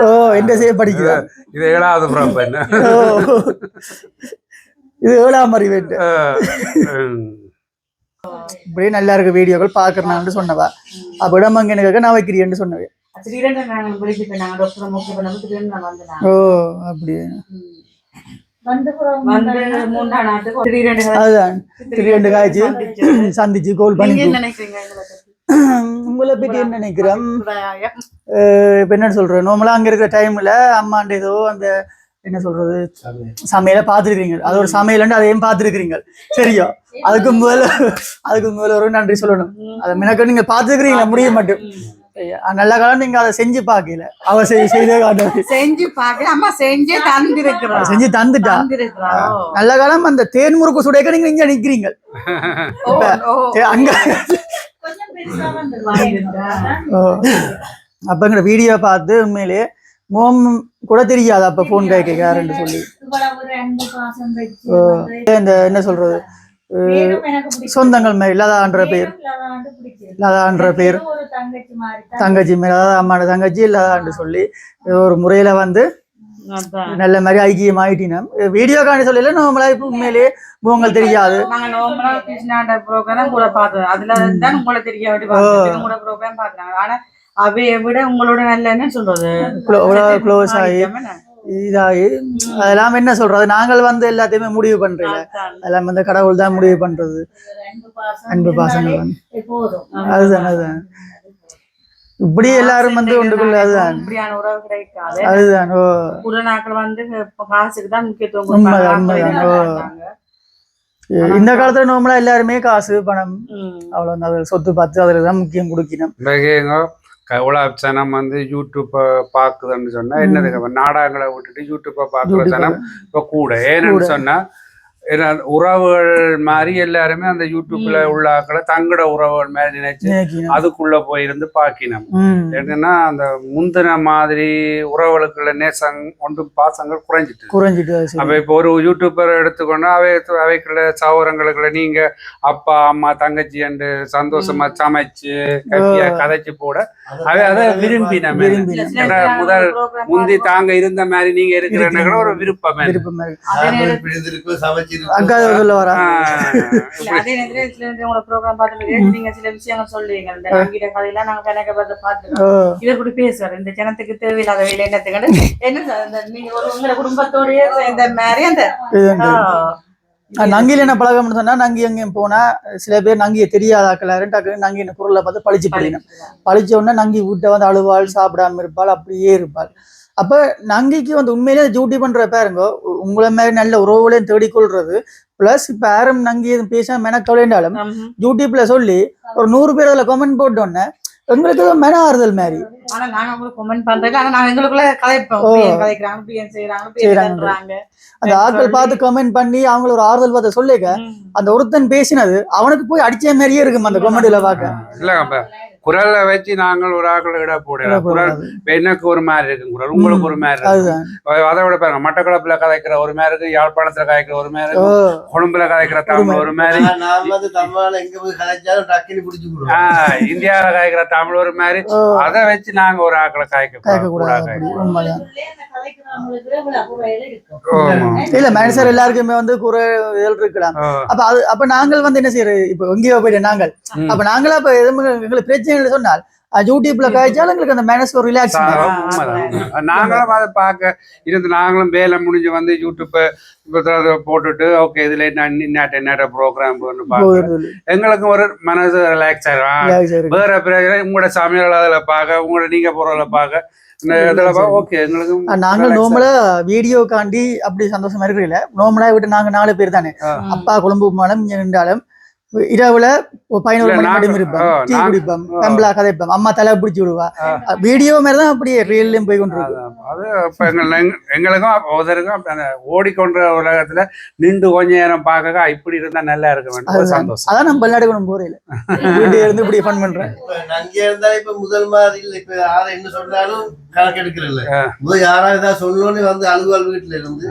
Speaker 1: ஓ எந்த சேவ் படிக்குதா
Speaker 2: இது 7வது பிறப்பு என்ன
Speaker 1: இது 7ஆம் அறிவேட்டு இப்படியே நல்லா இருக்கு வீடியோக்கள் பாக்குறேன்னு சொன்னவா அப்ப இடமங்கனுக்காக நான் வைக்கிறேன்னு சொன்னவே ஓ அப்படி அதுதான் திடீரெண்டு காய்ச்சி சந்திச்சு கோல் பண்ணி உங்களை பத்தி என்ன நினைக்கிறேன் இப்ப என்ன சொல்றேன் நார்மலா அங்க இருக்கிற டைம்ல அம்மாண்ட ஏதோ அந்த என்ன சொல்றது சமையல பாத்துருக்கீங்க அது ஒரு சமையல் அதையும் பாத்துருக்கீங்க சரியா அதுக்கு முதல்ல ஒரு நன்றி சொல்லணும் அதை மினக்க நீங்க பாத்துக்கிறீங்களா முடிய மட்டும் நல்ல காலம் நீங்க அதை செஞ்சு பாக்கல அவ செய்தே காட்ட
Speaker 4: செஞ்சு பாக்கல அம்மா செஞ்சு தந்திருக்கிறோம்
Speaker 1: செஞ்சு தந்துட்டா நல்ல காலம் அந்த தேன் முறுக்கு சுடைக்க நீங்க இங்க நிக்கிறீங்க அங்க அப்பங்கிற வீடியோ பார்த்து உண்மையிலேயே மோம் கூட தெரியாது அப்ப போன் கை கேட்காருன்னு சொல்லி இந்த என்ன சொல்றது சொந்தங்கள் மாதிரி லதான்ற பேர் தங்கச்சி மேல அதாவது அம்மாவோட தங்கச்சி லதான்னு சொல்லி ஒரு முறையில வந்து நல்ல மாதிரி ஐக்கியம் ஆயிட்டினோம் வீடியோ காணி சொல்லல நார்மலா இப்ப உண்மையிலேயே உங்களுக்கு தெரியாது
Speaker 4: அவைய விட உங்களோட நல்ல என்ன சொல்றது
Speaker 1: க்ளோஸ் ஆகி இதாகி அதெல்லாம் என்ன சொல்றது நாங்கள் வந்து எல்லாத்தையுமே முடிவு பண்றீங்க அதெல்லாம் வந்து கடவுள் தான் முடிவு பண்றது அன்பு பாசங்கள் வந்து அதுதான் இப்படி எல்லாரும் வந்து ஒன்றுக்குள்ள அதுதான்
Speaker 4: உறவு கிடைக்காது
Speaker 1: அதுதான் ஓ
Speaker 4: நாட்கள் வந்து காசுக்கு தான் முக்கியத்துவம்
Speaker 1: உண்மைதான் ஓ இந்த காலத்துல நார்மலா எல்லாருமே காசு பணம் அவ்வளவு சொத்து பார்த்து அதுலதான் முக்கியம் கொடுக்கணும்
Speaker 2: எவ்வளவு சனம் வந்து யூடியூப்பை பாக்குதுன்னு சொன்னா என்னது நாடகங்களை விட்டுட்டு யூடியூப்பை பாக்குற சனம் இப்ப கூட ஏன்னு சொன்னா உறவுகள் மாதிரி எல்லாருமே அந்த யூடியூப்ல உள்ள ஆக்களை தங்கட உறவுகள் மாதிரி நினைச்சு அதுக்குள்ள போயிருந்து பாக்கினோம் என்னன்னா அந்த முந்தின மாதிரி உறவுகளுக்குள்ள நேசம் ஒன்று பாசங்கள் குறைஞ்சிட்டு அப்ப இப்ப ஒரு யூடியூபர் எடுத்துக்கொண்டா அவைக்குள்ள சகோதரங்களுக்குள்ள நீங்க அப்பா அம்மா தங்கச்சி என்று சந்தோஷமா சமைச்சு கதைச்சு போட அதை விரும்பி நம்ம முதல் முந்தி தாங்க இருந்த மாதிரி நீங்க இருக்கிற ஒரு விருப்பம்
Speaker 1: அக்கா சொல்ல வரா
Speaker 4: அதே நேரத்துல உங்களோட ப்ரோக்ராம் பார்த்துட்டு நீங்க சில விஷயங்கள் சொல்லுவீங்க இந்த நம்பிக்கை கதையெல்லாம் நாங்க கணக்க பார்த்து பார்த்துருக்கோம் இவர் கூட பேசுவார் இந்த ஜனத்துக்கு தேவையில்லாத வேலை என்னத்துக்கு என்ன நீங்க ஒரு உங்களோட குடும்பத்தோடய இந்த மாதிரி அந்த
Speaker 1: நங்கில என்ன பழகம்னு சொன்னா நங்கி எங்கேயும் போனா சில பேர் நங்கியை தெரியாதாக்கலாரு டக்குன்னு நங்கி என்ன பொருளை பார்த்து பழிச்சு படிக்கணும் பழிச்ச உடனே நங்கி வீட்டை வந்து அழுவாள் சாப்பிடாம இருப்பாள் அப்படியே இருப்பாள் அப்ப நங்கிக்கு வந்து உண்மையிலேயே டியூட்டி பண்ற பாருங்க உங்களை மாதிரி நல்ல உறவுகளையும் தேடிக்கொள்றது பிளஸ் இப்ப யாரும் நங்கி எதுவும் பேசாம மெனக்கவலைண்டாலும் யூடியூப்ல சொல்லி ஒரு 100 பேர் அதுல கமெண்ட் போட்டோன்னே எங்களுக்கு மென ஆறுதல் மாதிரி
Speaker 4: ஆனா நாங்க உங்களுக்கு கமெண்ட் பண்றோம் ஆனா நாங்க எங்களுக்குள்ள கதைப்போம் செய்யறாங்க
Speaker 1: அந்த ஆட்கள் பார்த்து கமெண்ட் பண்ணி அவங்கள ஒரு ஆறுதல் பார்த்து சொல்லிக்க அந்த ஒருத்தன் பேசினது அவனுக்கு போய் அடிச்ச மாதிரியே இருக்கும் அந்த கமெண்ட்ல பாக்க
Speaker 2: இல்ல குரலை வச்சு நாங்கள் ஒரு ஆக்களை இட போடலாம். குரல் எனக்கு ஒரு மாதிரி இருக்கும், குரல் உங்களுக்கு ஒரு மாதிரி இருக்கும். அதை விட பாருங்க, மட்டக்களப்புல கதைக்கிற ஒரு மாதிரி இருக்கு, யாழ்ப்பாணத்துல கதைக்கிற ஒரு மாதிரி இருக்கும், கொழும்புல கதைக்கிற தமிழ் ஒரு மாதிரி, இந்தியாவில கதைக்கிற தமிழ் ஒரு மாதிரி. அதை வச்சு நாங்க ஒரு ஆக்களை காய்க்க கூடாது.
Speaker 1: இல்ல மனுஷர் எல்லாருக்குமே வந்து குறைகள் இருக்கலாம். அப்ப நாங்கள் வந்து என்ன செய்யறது, இப்ப எங்கேயோ போயிட்டு நாங்கள் அப்ப நாங்களா இப்ப எங்களுக்கு பிரச்சனை சொன்னால் யூடியூப்ல காய்ச்சாலும் எங்களுக்கு அந்த மனசு ஒரு ரிலாக்ஸ்.
Speaker 2: நாங்களும் அதை பார்க்க இருந்து நாங்களும் வேலை முடிஞ்சு வந்து யூடியூப் போட்டுட்டு ஓகே இதுல என்ன ப்ரோக்ராம் எங்களுக்கும் ஒரு மனசு ரிலாக்ஸ் ஆயிடும். வேற பிறகு உங்களோட சமையல் அதுல பார்க்க, உங்களோட நீங்க போறதுல பார்க்க
Speaker 1: நாங்கள் நோமலா வீடியோக்காண்டி அப்படி சந்தோஷமா இருக்கிறீங்கள. நோமலா விட்டு நாங்க 4 பேர் தானே, அப்பா கொழும்பு மாலம் இருந்தாலும் இரவுல 11 மணி மட்டும் இருப்போம், டீ குடிப்போம், பெம்பலா கதைப்போம், அம்மா தலை பிடிச்சி விடுவா. வீடியோ மாதிரிதான் அப்படியே ரியல்லையும் போய் கொண்டிருக்கோம்.
Speaker 2: அது இப்ப எங்களுக்கும் ஒருத்தருக்கும் அந்த ஓடிக்கொண்ட உலகத்துல நின்று கொஞ்ச நேரம் பார்க்க இப்படி இருந்தா நல்லா இருக்க வேண்டும், சந்தோஷம்.
Speaker 1: அதான் நம்ம வெளிநாடு போறையில வீட்டு இருந்து இப்படி ஃபன் பண்றேன்.
Speaker 5: அங்கே இருந்தா இப்ப முதல் மாதிரி இல்ல, இப்ப யாரும் என்ன சொன்னாலும் கணக்கெடுக்கிறல்ல, முதல் யாராவது ஏதாவது சொல்லணும்னு வந்து அலுவல் வீட்டுல இருந்து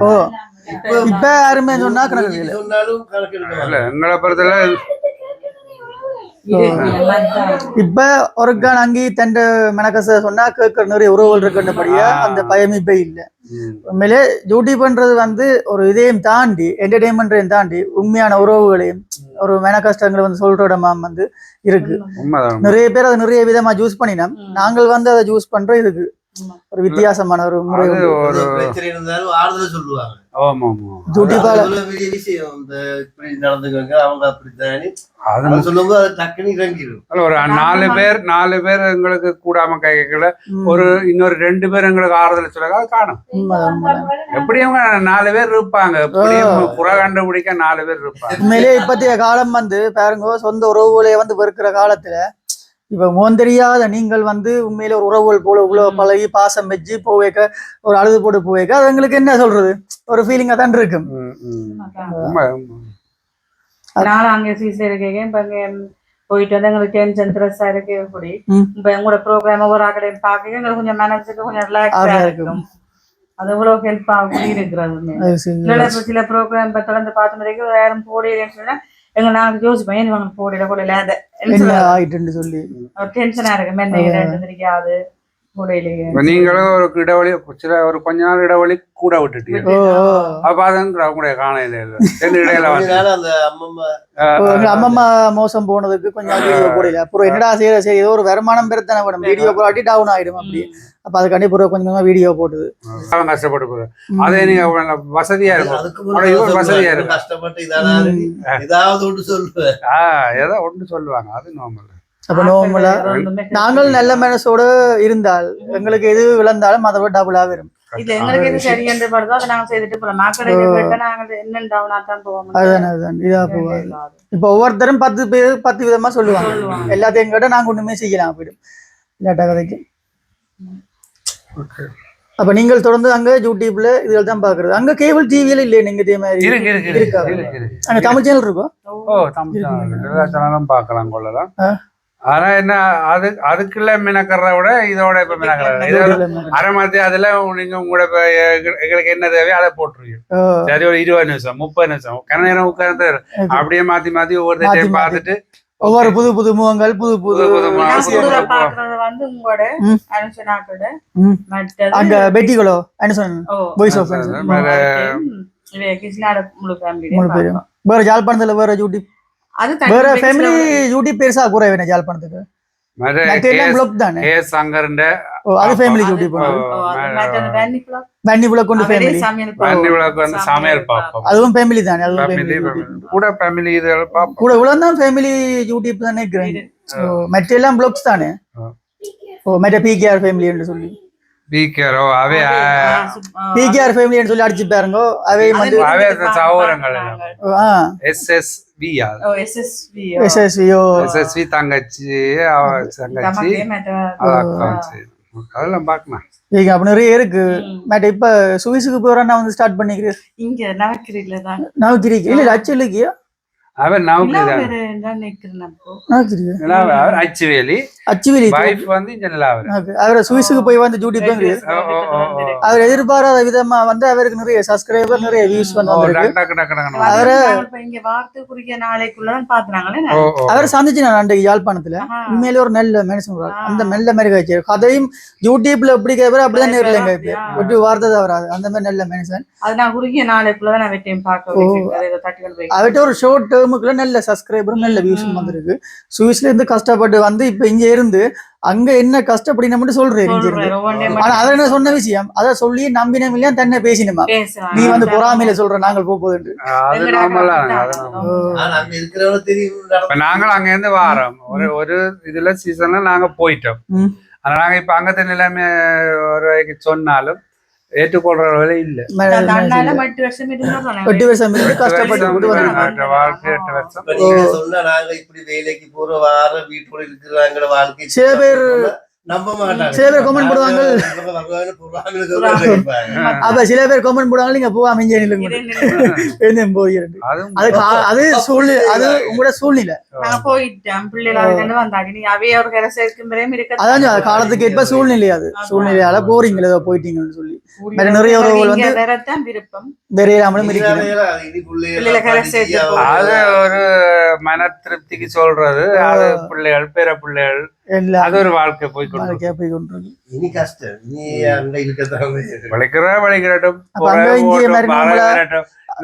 Speaker 1: இப்ப யாருமே சொன்னா கணக்கு
Speaker 5: சொன்னாலும் கணக்கெடுக்கல.
Speaker 2: எங்களை பொறுத்தல
Speaker 1: இப்ப ஒருக்கான அங்கி தண்ட மெனக்கச சொன்னா கேட்கற நிறைய உறவுகள் இருக்கின்றபடியா அந்த பயம் இப்ப இல்ல. உண்மையிலே யூடியூப் பண்றது வந்து ஒரு இதையும் தாண்டி என்டர்டெயின்மெண்ட்டையும் தாண்டி உண்மையான உறவுகளையும் ஒரு மென கஷ்டங்களை வந்து சொல்ற இடமா வந்து இருக்கு. நிறைய பேர் அதை நிறைய விதமா ஜூஸ் பண்ணினோம், நாங்கள் வந்து அதை ஜூஸ் பண்றோம். இதுக்கு ஒரு வித்தியாசமான ஒரு முறை
Speaker 5: பிரச்சனை இருந்தாலும் ஆறுதல் சொல்லுவாங்க.
Speaker 2: ஒரு 4 பேர் எங்களுக்கு கூடாம கைக்கல, ஒரு இன்னொரு 2 பேர் எங்களுக்கு ஆறுதல் சொல்ல காணும். எப்படியும் 4 பேர் இருப்பாங்க, குறை கண்டுபிடிக்க 4 பேர் இருப்பாங்க.
Speaker 1: உண்மையிலே இப்பத்திய காலம் வந்து பாருங்க, சொந்த உறவுகளே வந்து வெறுக்கிற காலத்துல இப்ப தெரியாத நீங்கள் வந்து உண்மையில ஒரு உறவுகள் போல உள்ள பழகி பாசம் வச்சு போவேக்க ஒரு அழுது போட்டு போவேக்க அது எங்களுக்கு என்ன சொல்றது, ஒரு ஃபீலிங்கா தான் இருக்கும்.
Speaker 4: நானும் அங்கே சீசன் இருக்கேன், இப்ப அங்கே போயிட்டு வந்து எங்களுக்கு டென்ஷன் ஸ்ட்ரெஸ்ஸா இருக்கு. எப்படி இப்ப எங்களோட ப்ரோக்ராம் ஒரு ஆக்கடையும் பார்க்க எங்களுக்கு கொஞ்சம் மனசுக்கு கொஞ்சம் ரிலாக்ஸா இருக்கும். அது எவ்வளவு ஹெல்ப் ஆகும் இருக்கிறது. சில ப்ரோக்ராம் தொடர்ந்து பார்த்த வரைக்கும் யாரும் போடுறேன்னு சொன்னா எங்க நாங்க யோசிப்பேன், ஏன் இவங்க போடல போடல
Speaker 1: சொல்லி
Speaker 4: டென்ஷனா இருக்கு, மென்ன தெரியாது போடலையே.
Speaker 2: நீங்களும் ஒரு இடைவெளி சில ஒரு கொஞ்ச நாள் இடைவெளி கூட விட்டுட்டீங்க, அப்ப அதுங்க காணையில
Speaker 1: அம்மம்மா மோசம் போனதுக்கு கொஞ்சம் வீடியோ போடல. அப்புறம் என்னடா செய்ய ஏதோ ஒரு வருமானம் பெருத்தானே வேணும், வீடியோ போடாட்டி டவுன் ஆயிடும் அப்படி. அப்ப அதுக்காண்டி கொஞ்சம் கொஞ்சமா வீடியோ போட்டுது,
Speaker 2: கஷ்டப்பட்டு போகுது. அதே நீங்க வசதியா இருக்கும், வசதியா இருக்கும்,
Speaker 5: கஷ்டப்பட்டு ஏதாவது ஒன்று சொல்லுவேன்,
Speaker 2: ஏதோ ஒன்று சொல்லுவாங்க, அது நார்மல்.
Speaker 1: அப்ப நோம்பல நாங்கள் நல்ல மனசோட இருந்தால் எங்களுக்கு எது விழுந்தாலும் அதை விட டபுளா வரும்.
Speaker 4: இது எங்களுக்கு எது சரி என்று படுதோ அதை நாங்க செய்துட்டு போலாம். நாக்கடைக்கு போயிட்டா நாங்க என்ன டவுனா தான் போவோம்.
Speaker 1: அதுதான் இதா போவாது. இப்ப ஒவ்வொருத்தரும் 10 பேர் 10 விதமா சொல்லுவாங்க, எல்லாத்தையும் கேட்டா நாங்க ஒண்ணுமே செய்யலாம் போயிடும் இல்லாட்டா கதைக்கு. அப்ப நீங்கள் தொடர்ந்து அங்க யூடியூப்ல இதுல தான் பாக்குறது, அங்க கேபிள் டிவியில இல்ல நீங்க இதே மாதிரி இருக்கா? அங்க தமிழ் சேனல் இருக்கும்.
Speaker 2: எல்லா சேனலும் பார்க்கலாம் கொள்ளலாம். ஆனா என்ன அதுக்குள்ள மினக்கறத விட இதோட இப்ப மினக்கறது இதோட அரை மாதிரி அதுல நீங்க உங்களோட எங்களுக்கு என்ன தேவையோ அதை போட்டுருவீங்க. சரி ஒரு 20 நிமிஷம் 30 நிமிஷம் கன நேரம் உட்கார்ந்து அப்படியே மாத்தி மாத்தி ஒவ்வொரு டைம் பார்த்துட்டு
Speaker 1: ஒவ்வொரு புது புது முகங்கள் புது புது
Speaker 4: வந்து உங்களோட அனுஷனாட்டோட
Speaker 1: அங்க பெட்டிகளோ அனுஷன் வாய்ஸ் ஆஃப்
Speaker 4: கிருஷ்ணாட முழு ஃபேமிலி
Speaker 1: வேற ஜாழ்ப்பாணத்துல வேற யூடியூப் வேற ஃபேமிலி யூடியூப் பெருசா கூற வேணும் ஜாழ்ப்பாணத்துக்கு. அது ஃபேமிலி யூடியூப் வன்னி புலக் கொண்டு ஃபேமிலி
Speaker 2: சமையல் பாப்போம்,
Speaker 1: அதுவும் ஃபேமிலி தானே.
Speaker 2: கூட ஃபேமிலி
Speaker 1: கூட இவ்வளவுதான் ஃபேமிலி யூடியூப் தானே. மற்ற எல்லாம் பிளாக்ஸ் தானே. மற்ற பிகேஆர் ஃபேமிலி என்று சொல்லி
Speaker 2: பிகேஆரோ அவே
Speaker 1: பிகேஆர் ஃபேமிலி என்று சொல்லி அடிச்சு பாருங்க. அவே வந்து
Speaker 2: அவே சகோதரங்கள் SSV தங்கச்சி அதெல்லாம் பாக்கலாம்.
Speaker 1: அப்ப நிறைய இருக்கு. மேட்ட இப்ப சுவிஸுக்கு போறா வந்து ஸ்டார்ட் பண்ணிக்கிறேன்
Speaker 4: இங்க நவக்கிரியில தான்.
Speaker 1: நவக்கிரிக்கு இல்ல அச்சு இல்லையா?
Speaker 2: அவர் நமக்கு அவர் அச்சுவேலி
Speaker 1: அச்சுவேலி
Speaker 2: வைஃப் வந்து இங்க நிலாவர்.
Speaker 1: அவர் சுவிஸுக்கு போய் வந்து டியூட்டி தான் அவர் எதிர்பாராத விதமா வந்து அவருக்கு நிறைய சப்ஸ்கிரைபர் நிறைய வியூஸ் வந்து அவர் சந்திச்சு நான் அன்றைக்கு யாழ்ப்பாணத்துல உண்மையிலே ஒரு நல்ல மனுஷன் அந்த மெல்ல மாதிரி காய்ச்சி கதையும் யூடியூப்ல எப்படி கேட்பாரு அப்படிதான் நேரில் கேட்பேன் ஒரு வார்த்தை தான் வராது அந்த மாதிரி நல்ல மனுஷன். அவர்கிட்ட ஒரு ஷோர்ட் டேர்முக்குள்ள நல்ல சப்ஸ்கிரைபரும் நல்ல வியூஸும் வந்திருக்கு. சுவிஸ்ல இருந்து கஷ்டப்பட்டு வந்து இப்ப இங்க இருந்து அங்க என்ன கஷ்டப்படின மட்டும் சொல்றேன். ஆனா அதை என்ன சொன்ன விஷயம் அதை சொல்லி நம்பினம் இல்லையா தன்னை பேசினமா நீ வந்து பொறாமையில சொல்ற நாங்கள் போகுது
Speaker 2: நாங்கள் அங்க இருந்து வாரோம் ஒரு இதுல சீசன்ல நாங்க போயிட்டோம். ஆனா நாங்க இப்ப அங்கத்த நிலைமை ஒரு சொன்னாலும் ஏற்றுக்கொள்றவர்களே இல்ல.
Speaker 1: 8 வருஷம் கஷ்டப்பட்டு
Speaker 2: வாழ்க்கை 8 வருஷம்
Speaker 5: சொன்னா நாங்க இப்படி வேலைக்கு போற வார வீட்டுல இருக்கிறாங்க வாழ்க்கை
Speaker 1: சில பேர்
Speaker 5: நம்ப மாட்டாங்க.
Speaker 1: சில பேர் கமெண்ட் போடுவாங்க அப்ப சில பேர் கமெண்ட் போடுவாங்க நீங்க போவா மிஞ்ச போகிறது அது சூழ்நிலை அது உங்களோட சூழ்நிலை அதான் காலத்துக்கு ஏற்ப சூழ்நிலை அது சூழ்நிலையால போறீங்களா ஏதோ போயிட்டீங்கன்னு சொல்லி நிறைய வந்து வெறையாமலும்
Speaker 2: அது ஒரு மன திருப்திக்கு சொல்றது அது பிள்ளைகள் பேர பிள்ளைகள் அது ஒரு வாழ்க்கை போய்கொண்டு
Speaker 5: இனி கஷ்டம் நீ அந்த
Speaker 2: வளைக்கிறட்டும்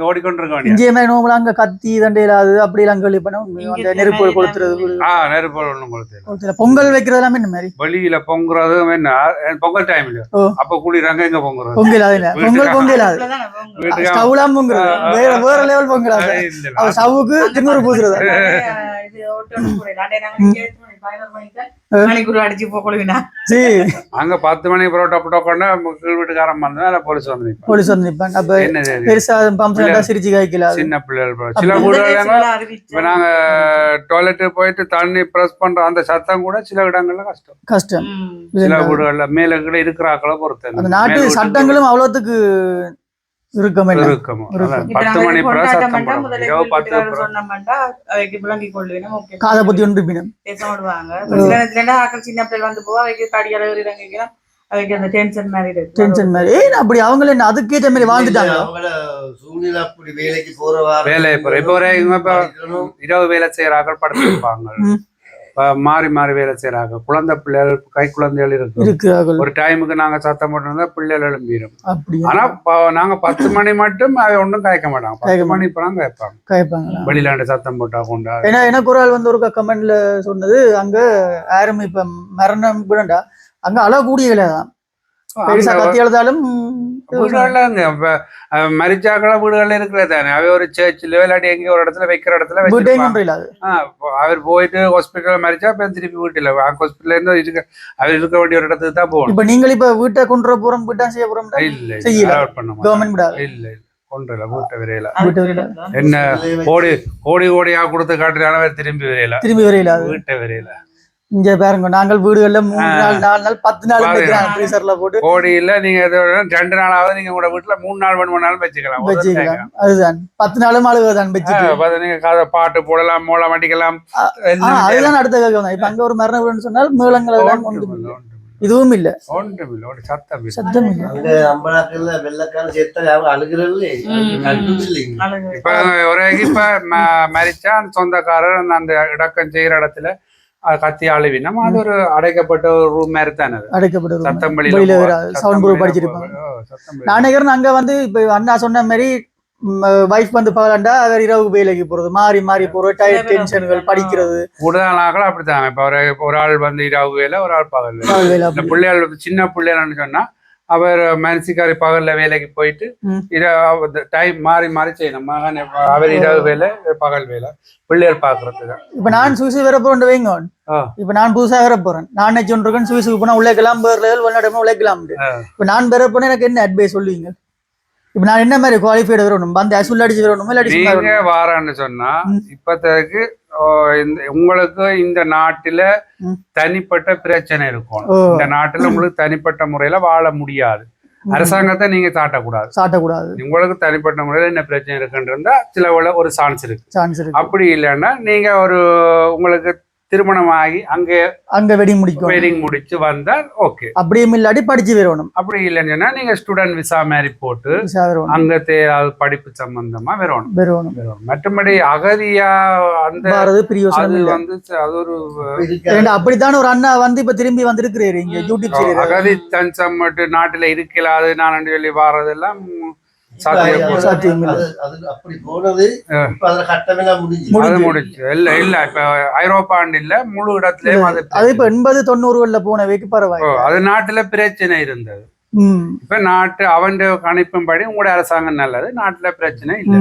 Speaker 1: ஓடிக்கொண்டிருக்கோம் அங்க கத்தி தண்டையிலாது அப்படி எல்லாம் கேள்வி பண்ண நெருப்பு கொளுத்துறது பொங்கல் வைக்கிறது எல்லாமே இந்த மாதிரி
Speaker 2: வெளியில பொங்குறது என்ன பொங்கல் டைம்ல அப்ப குளிராங்க எங்க பொங்குறது
Speaker 1: பொங்கல் பொங்கல் ஸ்டவ்லாம் பொங்குறது வேற வேற லெவல் பொங்கல் ஸ்டவ்வுக்கு திருநூறு பூசுறது
Speaker 2: அங்க 10 மணி வீட்டுக்காரன் போலீஸ் வந்து
Speaker 1: சிரிச்சு காய்க்கல
Speaker 2: சின்ன பிள்ளைகள் சில வீடுகள் நாங்க டாய்லெட் போயிட்டு தண்ணி பிரஸ் பண்ற அந்த சத்தம் கூட சில இடங்கள்ல கஷ்டம் சில வீடுகள்ல மேல கூட இருக்கிறாக்களை பொறுத்த
Speaker 1: அந்த நாட்டு சட்டங்களும் அவ்வளவுக்கு இருக்கும்
Speaker 2: 10 மணி
Speaker 1: காதை பத்தி ஒன்று அப்படி அவங்கள என்ன அதுக்கேற்ற மாதிரி வாழ்ந்துட்டாங்க
Speaker 5: சூழ்நிலை அப்படி வேலைக்கு போற
Speaker 2: வேலை இப்ப இரவு வேலை செய்யறாங்க படுத்திருப்பாங்க மாறி மாறி வேலை செய்யறாங்க குழந்தை பிள்ளைகள் கை குழந்தைகள் இருக்கு ஒரு டைமுக்கு நாங்க சத்தம் போட்டிருந்தா பிள்ளைகள் எழும்பிடும். ஆனா நாங்க 10 மணி மட்டும் அதை ஒன்றும் காய்க்க மாட்டாங்க 10 மணி இப்பதான் காய்ப்பாங்க வெளியிலாண்டு சத்தம் போட்டா கொண்டா.
Speaker 1: ஏன்னா எனக்கு ஒரு ஆள் வந்து ஒரு கமெண்ட்ல சொன்னது அங்க யாரும் இப்ப மரணம் கூடண்டா அங்க அழக்கூடிய வேலைதான் பெருசா கத்தி எழுதாலும்
Speaker 2: வீடுகள்ல மரிச்சாக்கள வீடுகள்ல இருக்கிறது தானே அவ ஒரு சர்ச்சிலோ இல்லாட்டி எங்க ஒரு இடத்துல வைக்கிற இடத்துல அவர் போயிட்டு ஹாஸ்பிட்டல் மரிச்சா திருப்பி வீட்டுல ஹாஸ்பிட்டல்ல இருந்து அவர் இருக்க வேண்டிய ஒரு இடத்துக்கு தான் போகணும்.
Speaker 1: இப்ப நீங்கள் இப்ப வீட்டை கொண்டு போறோம் வீட்டா செய்ய போறோம்
Speaker 2: இல்ல கவர்மெண்ட் இல்ல கொண்டு வீட்டை விரையில என்ன கோடியா கொடுத்து காட்டுறாலும் திரும்பி விரையில வீட்டை விரையில.
Speaker 1: இங்க பாருங்க நாங்கள் வீடுகள்ல 3 நாள் 4 நாள் 10 நாள் ஃப்ரீசர்ல போட்டு
Speaker 2: கோடியில நீங்க 2 நாளாவது நீங்க உங்க வீட்டுல 3 நாள் வேணும்னாலும் வச்சுக்கலாம்.
Speaker 1: அதுதான் 10 நாளும் அழுகுதான் வச்சுட்டு
Speaker 2: நீங்க பாட்டு போடலாம் மூலம் அடிக்கலாம்
Speaker 1: அதுதான் அடுத்த கேட்க. இப்ப அங்க ஒரு மரண வீடுன்னு சொன்னால் மேளங்கள் இதுவும் இல்ல சத்தம்
Speaker 5: வெள்ளக்கான சேர்த்தா அழுகுறது
Speaker 2: இப்ப இப்ப மரிச்சா சொந்தக்காரர் அந்த இடக்கம் செய்யற இடத்துல கத்தி அழுவினா அது ஒரு அடைக்கப்பட்ட ஒரு ரூம் மாதிரி தானே
Speaker 1: அடைக்கப்பட்ட
Speaker 2: சத்தம்
Speaker 1: சவுண்ட் ப்ரூஃப் படிச்சிருப்பாங்க. நானே அங்க வந்து இப்ப அண்ணா சொன்ன மாதிரி வைஃப் வந்து பகலாண்டா அவர் இரவு வேலைக்கு போறது மாறி மாறி போறது டயர் டென்ஷன்கள் படிக்கிறது
Speaker 2: கூடுதலாக அப்படித்தாங்க. இப்ப ஒரு ஆள் வந்து இரவு வேலை ஒரு ஆள் பகல் வேலை. பிள்ளைகள் சின்ன பிள்ளைகள்னு சொன்னா அவர் மனசிக்காரி பகல்ல வேலைக்கு போயிட்டு டைம் மாறி மாறி செய்யணும். மகன் அவர் இரவு வேலை பகல் வேலை பிள்ளைகள் பாக்குறதுக்கு.
Speaker 1: இப்ப நான் சுவிசு வேற போறேன் வைங்க. இப்ப நான் புதுசா வேற போறேன் நான் சொல்றேன் சுவிசுக்கு போனா உழைக்கலாம் வெளிநாடு உழைக்கலாம். இப்ப நான் வேற போனா எனக்கு என்ன அட்வைஸ் சொல்லுவீங்க? இப்ப நான் என்ன மாதிரி குவாலிஃபைடு வரணும் வந்து அசுல் அடிச்சு வரணும்
Speaker 2: வாரான்னு சொன்னா இப்போதைக்கு உங்களுக்கு இந்த நாட்டுல தனிப்பட்ட பிரச்சனை இருக்கும். இந்த நாட்டுல உங்களுக்கு தனிப்பட்ட முறையில வாழ முடியாது. அரசாங்கத்தை நீங்க சாட்டக்கூடாது.
Speaker 1: சாட்டக்கூடாது.
Speaker 2: உங்களுக்கு தனிப்பட்ட முறையில் என்ன பிரச்சனை இருக்குன்றதா சில ஒரு சான்ஸ் இருக்கு. அப்படி இல்லைன்னா நீங்க உங்களுக்கு திருமணமாகி அங்க வெட்டிங் முடிச்சு வந்தால் ஓகே.
Speaker 1: அப்படியும் இல்லாட்டி படிச்சு வரணும்.
Speaker 2: அப்படி இல்லைன்னா நீங்க ஸ்டூடெண்ட் விசா மாதிரி போட்டு அங்க படிப்பு சம்பந்தமா வரணும். மற்றபடி அகதியா அந்த அது ஒரு
Speaker 1: அப்படித்தான் ஒரு அண்ணா இப்ப திரும்பி வந்திருக்கிறாரு இங்க யூடியூப் சேனல்.
Speaker 2: அகதி தஞ்சம் மட்டும் நாட்டுல இருக்கலாது நான் சொல்லி வாரதெல்லாம் முடிச்சு இல்ல இப்ப ஐரோப்பாண்டு இல்ல முழு இடத்துலயும் அது
Speaker 1: இப்ப 80-90 போனவைக்கு பரவாயில்ல.
Speaker 2: அது நாட்டுல பிரச்சனை இருந்தது. இப்ப நாட்டு அவன் கணிப்பும்படி உங்களோட அரசாங்கம் நல்லது, நாட்டுல பிரச்சனை இல்ல.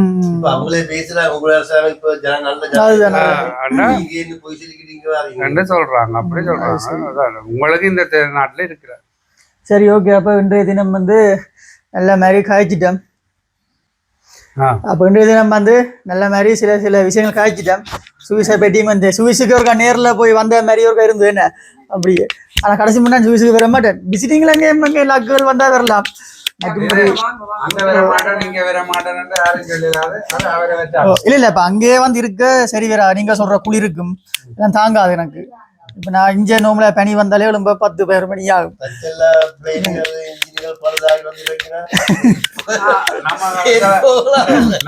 Speaker 2: சொல்றாங்க அப்படி சொல்றாங்க. உங்களுக்கு இந்த நாட்டுல இருக்கிற
Speaker 1: சரி ஓகே. அப்ப இன்றைய தினம் நல்ல மாதிரி காய்ச்சிட்டோம். அப்போ இன்றைய தினம் நல்ல மாதிரி சில விஷயங்கள் காய்ச்சிட்டோம். சுவிஸை பற்றியும் சுவிஸுக்கு ஒரு நேரில் போய் வந்த மாதிரி ஒரு இருந்தது என்ன அப்படியே. ஆனால் கடைசி முன்னாடி சுவிஸுக்கு வர மாட்டேன். விசிட்டிங்ல எங்கே லக்குகள் வந்தால் வரலாம். இல்ல இப்ப அங்கேயே இருக்க சரி வேற நீங்க சொல்ற குளிருக்கும் தாங்காது எனக்கு. இப்ப நான் இங்க நோம்பல பனி வந்தாலே ரொம்ப 10 மணி ஆகும்.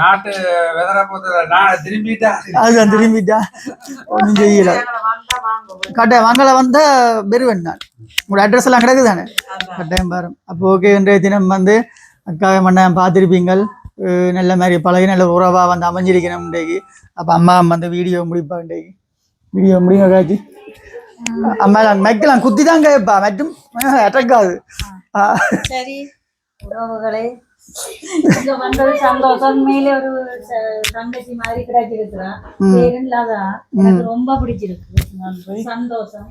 Speaker 2: நாட்டு திரும்பிட்டா
Speaker 1: ஒன்னும் செய்யல. கட்டாயம் வாங்கல வந்தா பெருவன் நான் உங்களோட அட்ரஸ் எல்லாம் கிடக்குதானே கட்டாயம் பாரு. அப்போ ஓகே. இன்றைய தினம் அக்காவை மண்ண பார்த்திருப்பீங்கள். நல்ல மாதிரி பழகி நல்ல உறவா அமைஞ்சிருக்கணும் இன்றைக்கு. அப்போ அம்மா வீடியோ முடிப்பா இன்றைக்கு. வீடியோ முடிங்க காட்சி அம்மா மைக்கெல்லாம் குத்தி தான் கேட்பா மற்றும் அட்டக்காது.
Speaker 3: சரி உறவுகளே, இங்க வந்தது சந்தோஷம். மேலே ஒரு தங்கச்சி மாதிரி கிடைச்சிருக்கிறான். எனக்கு ரொம்ப பிடிச்சிருக்கு. சந்தோஷம்.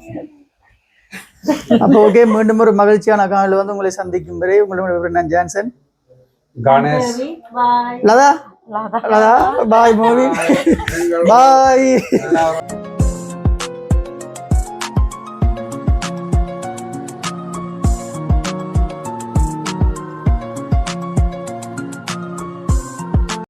Speaker 1: அப்போ ஓகே. மீண்டும் ஒரு மகிழ்ச்சியான காலையில் உங்களை சந்திக்கும் வரை உங்களோட நான் ஜான்சன்
Speaker 2: கணேஷ்.
Speaker 1: லதா பாய் மூவி பாய்.